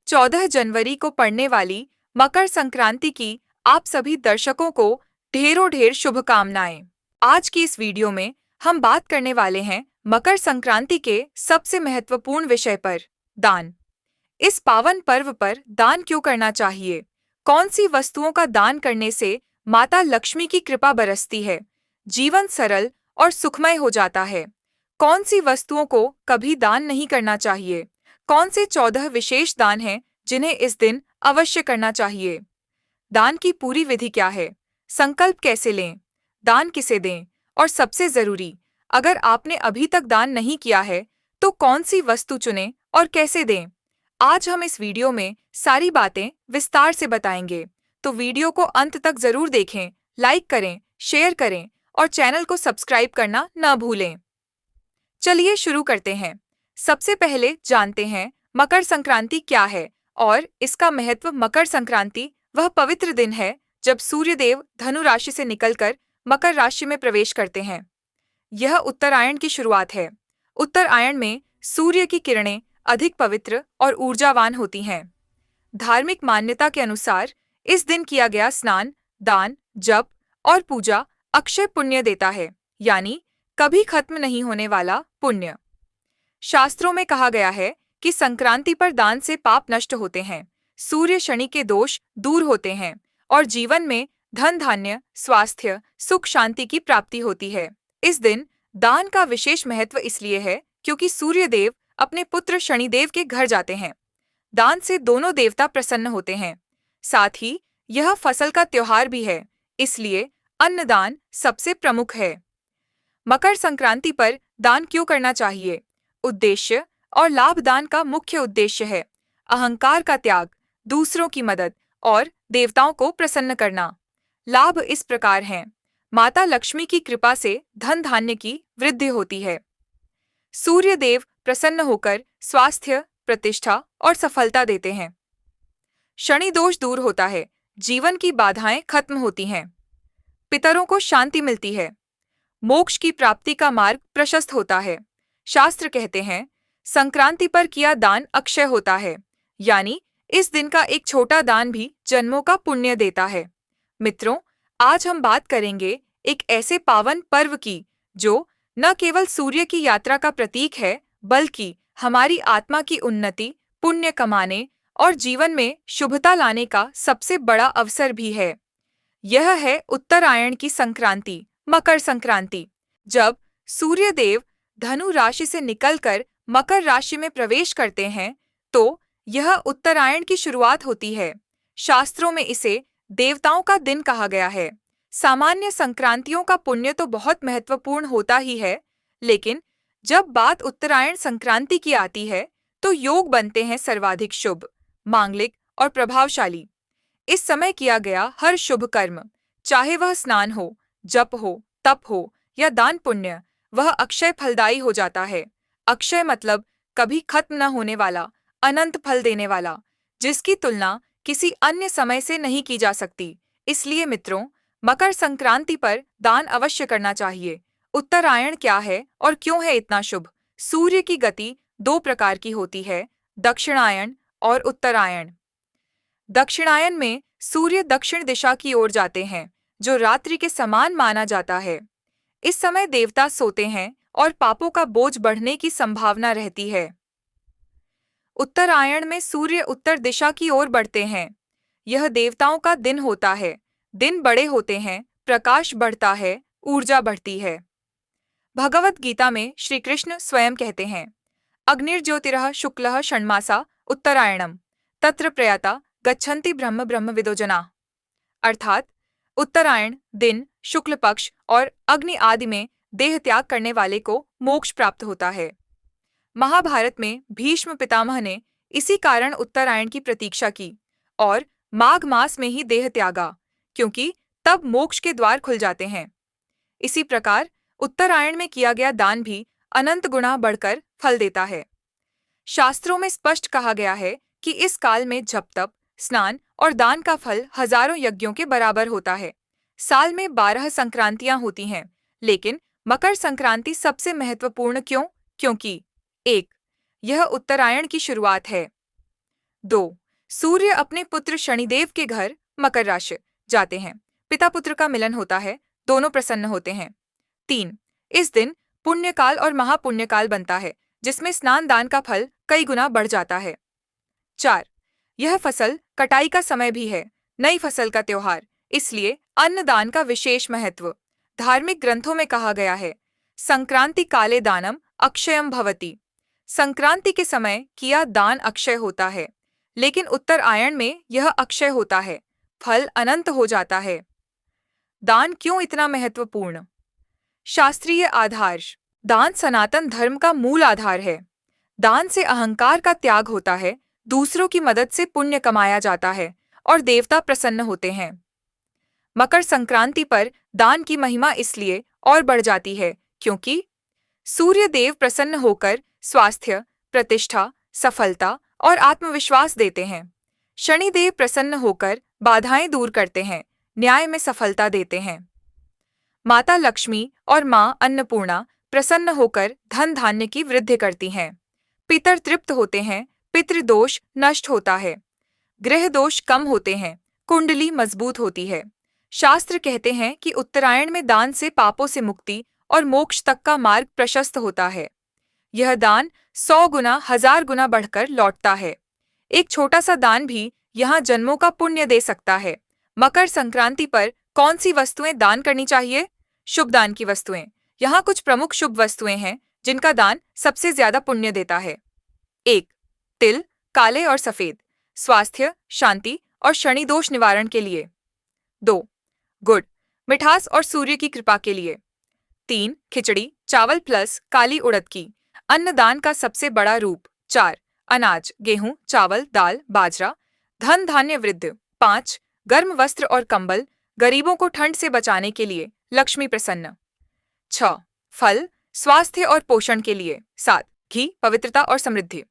14 जनवरी को पड़ने वाली मकर संक्रांति की आप सभी दर्शकों को ढेरों ढेर शुभकामनाएं। आज की इस वीडियो में हम बात करने वाले हैं मकर संक्रांति के सबसे महत्वपूर्ण विषय पर, दान। इस पावन पर्व पर दान क्यों करना चाहिए? कौन सी वस्तुओं का दान करने से माता लक्ष्मी की कृपा बरसती है, जीवन सरल और सुखमय हो जाता है? कौन सी वस्तुओं को कभी दान नहीं करना चाहिए? कौन से 14 विशेष दान हैं जिन्हें इस दिन अवश्य करना चाहिए? दान की पूरी विधि क्या है? संकल्प कैसे लें? दान किसे दें? और सबसे जरूरी, अगर आपने अभी तक दान नहीं किया है तो कौन सी वस्तु चुनें और कैसे दें? आज हम इस वीडियो में सारी बातें विस्तार से बताएंगे, तो वीडियो को अंत तक जरूर देखें, लाइक करें, शेयर करें और चैनल को सब्सक्राइब करना न भूलें। चलिए शुरू करते हैं। सबसे पहले जानते हैं मकर संक्रांति क्या है और इसका महत्व। मकर संक्रांति वह पवित्र दिन है जब सूर्यदेव धनु राशि से निकलकर मकर राशि में प्रवेश करते हैं। यह उत्तरायण की शुरुआत है। उत्तरायण में सूर्य की किरणें अधिक पवित्र और ऊर्जावान होती हैं। धार्मिक मान्यता के अनुसार इस दिन किया गया स्नान, दान, जप और पूजा अक्षय पुण्य देता है, यानी कभी खत्म नहीं होने वाला पुण्य। शास्त्रों में कहा गया है कि संक्रांति पर दान से पाप नष्ट होते हैं, सूर्य शनि के दोष दूर होते हैं और जीवन में धन धान्य, स्वास्थ्य, सुख शांति की प्राप्ति होती है। इस दिन दान का विशेष महत्व इसलिए है क्योंकि सूर्यदेव अपने पुत्र शनिदेव के घर जाते हैं। दान से दोनों देवता प्रसन्न होते हैं। साथ ही यह फसल का त्योहार भी है, इसलिए अन्नदान सबसे प्रमुख है। मकर संक्रांति पर दान क्यों करना चाहिए? उद्देश्य और लाभ। दान का मुख्य उद्देश्य है अहंकार का त्याग, दूसरों की मदद और देवताओं को प्रसन्न करना। लाभ इस प्रकार हैं। माता लक्ष्मी की कृपा से धन धान्य की वृद्धि होती है। सूर्य देव प्रसन्न होकर स्वास्थ्य, प्रतिष्ठा और सफलता देते हैं। शनि दोष दूर होता है, जीवन की बाधाएं खत्म होती हैं। पितरों को शांति मिलती है। मोक्ष की प्राप्ति का मार्ग प्रशस्त होता है। शास्त्र कहते हैं संक्रांति पर किया दान अक्षय होता है, यानी इस दिन का एक छोटा दान भी जन्मों का पुण्य देता है। मित्रों, आज हम बात करेंगे एक ऐसे पावन पर्व की जो न केवल सूर्य की यात्रा का प्रतीक है, बल्कि हमारी आत्मा की उन्नति, पुण्य कमाने और जीवन में शुभता लाने का सबसे बड़ा अवसर भी है। यह है उत्तरायण की संक्रांति, मकर संक्रांति। जब सूर्यदेव धनु राशि से निकलकर मकर राशि में प्रवेश करते हैं, तो यह उत्तरायण की शुरुआत होती है। शास्त्रों में इसे देवताओं का दिन कहा गया है। सामान्य संक्रांतियों का पुण्य तो बहुत महत्वपूर्ण होता ही है, लेकिन जब बात उत्तरायण संक्रांति की आती है, तो योग बनते हैं सर्वाधिक शुभ, मांगलिक और प्रभावशाली। इस समय किया गया हर शुभ कर्म, चाहे वह स्नान हो, जप हो, तप हो या दान पुण्य, वह अक्षय फलदायी हो जाता है। अक्षय मतलब कभी खत्म न होने वाला, अनंत फल देने वाला, जिसकी तुलना किसी अन्य समय से नहीं की जा सकती। इसलिए मित्रों, मकर संक्रांति पर दान अवश्य करना चाहिए। उत्तरायण क्या है और क्यों है इतना शुभ? सूर्य की गति दो प्रकार की होती है, दक्षिणायन और उत्तरायण। दक्षिणायन में सूर्य दक्षिण दिशा की ओर जाते हैं, जो रात्रि के समान माना जाता है। इस समय देवता सोते हैं और पापों का बोझ बढ़ने की संभावना रहती है। उत्तरायण में सूर्य उत्तर दिशा की ओर बढ़ते हैं। यह देवताओं का दिन होता है। दिन बड़े होते हैं, प्रकाश बढ़ता है, ऊर्जा बढ़ती है। भगवत गीता में श्री कृष्ण स्वयं कहते हैं, अग्निर्ज्योतिरः शुक्लः षण्मासा उत्तरायणम तत्र प्रयाता गच्छन्ति ब्रह्म ब्रह्मविदो जनाः। अर्थात उत्तरायण दिन, शुक्ल पक्ष और अग्नि आदि में देह त्याग करने वाले को मोक्ष प्राप्त होता है। महाभारत में भीष्म पितामह ने इसी कारण उत्तरायण की प्रतीक्षा की और माघ मास में ही देह त्यागा, क्योंकि तब मोक्ष के द्वार खुल जाते हैं। इसी प्रकार उत्तरायण में किया गया दान भी अनंत गुणा बढ़कर फल देता है। शास्त्रों में स्पष्ट कहा गया है कि इस काल में जप तप, स्नान और दान का फल हजारों यज्ञों के बराबर होता है। साल में 12 संक्रांतियां होती हैं, लेकिन मकर संक्रांति सबसे महत्वपूर्ण क्यों? क्योंकि 1. यह उत्तरायण की शुरुआत है। 2. सूर्य अपने पुत्र शनिदेव के घर मकर राशि जाते हैं। पिता पुत्र का मिलन होता है, दोनों प्रसन्न होते हैं। 3. इस दिन पुण्यकाल और महापुण्यकाल बनता है, जिसमें स्नान दान का फल कई गुना बढ़ जाता है। 4. यह फसल कटाई का समय भी है, नई फसल का त्योहार, इसलिए अन्नदान का विशेष महत्व। धार्मिक ग्रंथों में कहा गया है, संक्रांति काले दानम अक्षयम भवति। संक्रांति के समय किया दान अक्षय होता है, लेकिन उत्तरायण में यह अक्षय होता है, फल अनंत हो जाता है। दान क्यों इतना महत्वपूर्ण? शास्त्रीय आधार। दान सनातन धर्म का मूल आधार है। दान से अहंकार का त्याग होता है, दूसरों की मदद से पुण्य कमाया जाता है और देवता प्रसन्न होते हैं। मकर संक्रांति पर दान की महिमा इसलिए और बढ़ जाती है क्योंकि सूर्य देव प्रसन्न होकर स्वास्थ्य, प्रतिष्ठा, सफलता और आत्मविश्वास देते हैं। शनिदेव प्रसन्न होकर बाधाएं दूर करते हैं, न्याय में सफलता देते हैं। माता लक्ष्मी और माँ अन्नपूर्णा प्रसन्न होकर धन धान्य की वृद्धि करती हैं। पितर तृप्त होते हैं, पितृदोष नष्ट होता है, ग्रह दोष कम होते हैं, कुंडली मजबूत होती है। शास्त्र कहते हैं कि उत्तरायण में दान से पापों से मुक्ति और मोक्ष तक का मार्ग प्रशस्त होता है। यह दान 100 गुना 1000 गुना बढ़कर लौटता है। एक छोटा सा दान भी यहाँ जन्मों का पुण्य दे सकता है। मकर संक्रांति पर कौन सी वस्तुएं दान करनी चाहिए? शुभ दान की वस्तुएं। यहाँ कुछ प्रमुख शुभ वस्तुएं हैं जिनका दान सबसे ज्यादा पुण्य देता है। 1. तिल, काले और सफेद, स्वास्थ्य, शांति और शनि दोष निवारण के लिए। 2. गुड़, मिठास और सूर्य की कृपा के लिए। 3. खिचड़ी, चावल प्लस काली उड़द की, अन्नदान का सबसे बड़ा रूप। 4. अनाज, गेहूं, चावल, दाल, बाजरा, धन धान्य वृद्धि। 5. गर्म वस्त्र और कंबल, गरीबों को ठंड से बचाने के लिए, लक्ष्मी प्रसन्न। 6. फल, स्वास्थ्य और पोषण के लिए। 7. घी, पवित्रता और समृद्धि।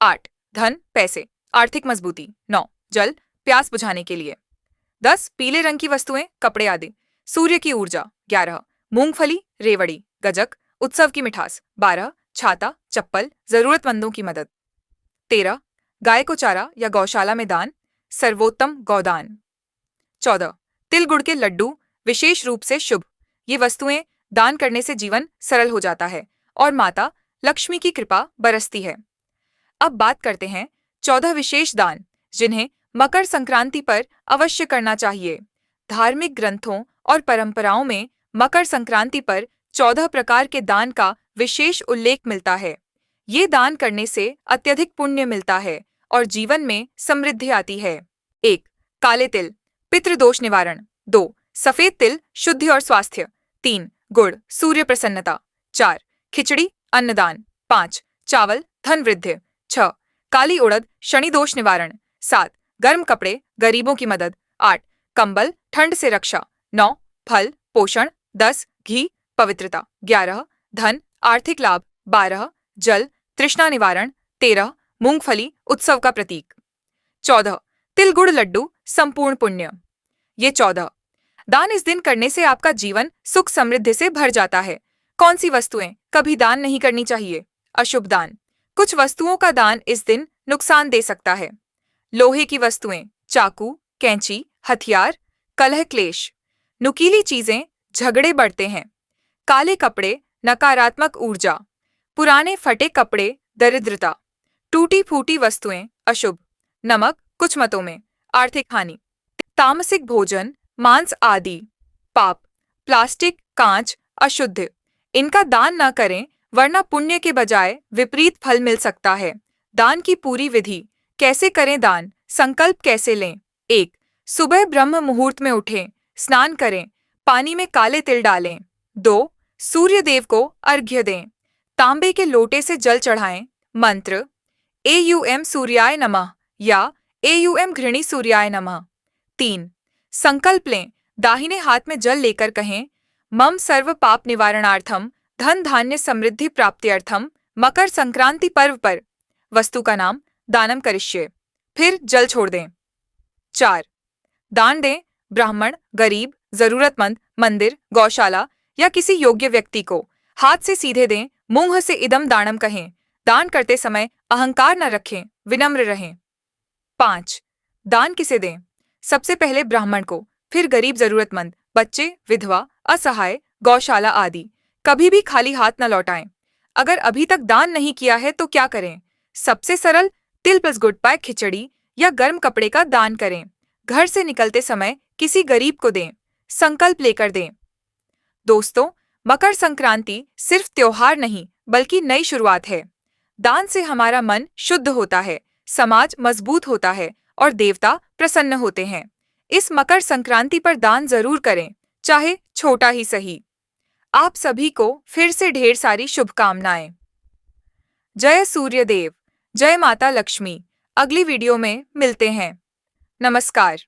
8. धन, पैसे, आर्थिक मजबूती। 9. जल, प्यास बुझाने के लिए। 10. पीले रंग की वस्तुएं, कपड़े आदि, सूर्य की ऊर्जा। 11. मूंगफली, रेवड़ी, गजक, उत्सव की मिठास। 12. छाता, चप्पल, जरूरतमंदों की मदद। 13. गाय को चारा या गौशाला में दान, सर्वोत्तम गौदान। 14. तिल गुड़ के लड्डू, विशेष रूप से शुभ। ये वस्तुएं दान करने से जीवन सरल हो जाता है और माता लक्ष्मी की कृपा बरसती है। अब बात करते हैं 14 विशेष दान जिन्हें मकर संक्रांति पर अवश्य करना चाहिए। धार्मिक ग्रंथों और परंपराओं में मकर संक्रांति पर 14 प्रकार के दान का विशेष उल्लेख मिलता है। ये दान करने से अत्यधिक पुण्य मिलता है और जीवन में समृद्धि आती है। 1. काले तिल, पितृदोष निवारण। 2. सफेद तिल, शुद्धि और स्वास्थ्य। 3. गुड़, सूर्य प्रसन्नता। 4. खिचड़ी, अन्नदान। 5. चावल, धन वृद्धि। 6. काली उड़द, शनि दोष निवारण। 7. गर्म कपड़े, गरीबों की मदद। 8. कंबल, ठंड से रक्षा। 9. फल, पोषण। 10. घी, पवित्रता। 11. धन, आर्थिक लाभ। 12. जल, तृष्णा निवारण। 13. मूंगफली, उत्सव का प्रतीक। 14. तिल गुड़ लड्डू, संपूर्ण पुण्य। ये 14 दान इस दिन करने से आपका जीवन सुख समृद्धि से भर जाता है। कौन सी वस्तुएं कभी दान नहीं करनी चाहिए? अशुभ दान। कुछ वस्तुओं का दान इस दिन नुकसान दे सकता है। लोहे की वस्तुएं, चाकू, कैंची, हथियार, कलह क्लेश। नुकीली चीजें, झगड़े बढ़ते हैं। काले कपड़े, नकारात्मक ऊर्जा। पुराने फटे कपड़े, दरिद्रता। टूटी फूटी वस्तुएं, अशुभ। नमक, कुछ मतों में, आर्थिक हानि। तामसिक भोजन, मांस आदि, पाप। प्लास्टिक, कांच, अशुद्ध। इनका दान न करें वरना पुण्य के बजाय विपरीत फल मिल सकता है। दान की पूरी विधि। कैसे करें दान, संकल्प कैसे लें? 1. सुबह ब्रह्म मुहूर्त में उठें, स्नान करें, पानी में काले तिल डालें। 2. सूर्य देव को अर्घ्य दें, तांबे के लोटे से जल चढ़ाएं। मंत्र एयूएम सूर्याय नमः या एयूएम घृणी सूर्याय नमः। 3. संकल्प लें, दाहिने हाथ में जल लेकर कहें, मम सर्व पाप निवारणार्थम धन धान्य समृद्धि प्राप्त्यर्थम मकर संक्रांति पर्व पर। वस्तु का नाम दानम करिष्ये, फिर जल छोड़ दें। 4. दान दें, ब्राह्मण, गरीब, जरूरतमंद, मंदिर, गौशाला या किसी योग्य व्यक्ति को। हाथ से सीधे दें, मुंह से इदम दानम कहें। दान करते समय अहंकार न रखें, विनम्र रहें। 5. दान किसे दें? सबसे पहले ब्राह्मण को, फिर गरीब जरूरतमंद, बच्चे, विधवा, असहाय, गौशाला आदि। कभी भी खाली हाथ न लौटाएं। अगर अभी तक दान नहीं किया है तो क्या करें? सबसे सरल, तिल प्लस गुड़ पाए खिचड़ी या गर्म कपड़े का दान करें। घर से निकलते समय किसी गरीब को दें। संकल्प लेकर दें। दोस्तों, मकर संक्रांति सिर्फ त्योहार नहीं बल्कि नई शुरुआत है। दान से हमारा मन शुद्ध होता है, समाज मजबूत होता है और देवता प्रसन्न होते हैं। इस मकर संक्रांति पर दान जरूर करें, चाहे छोटा ही सही। आप सभी को फिर से ढेर सारी शुभकामनाएं। जय सूर्य देव, जय माता लक्ष्मी। अगली वीडियो में मिलते हैं। नमस्कार।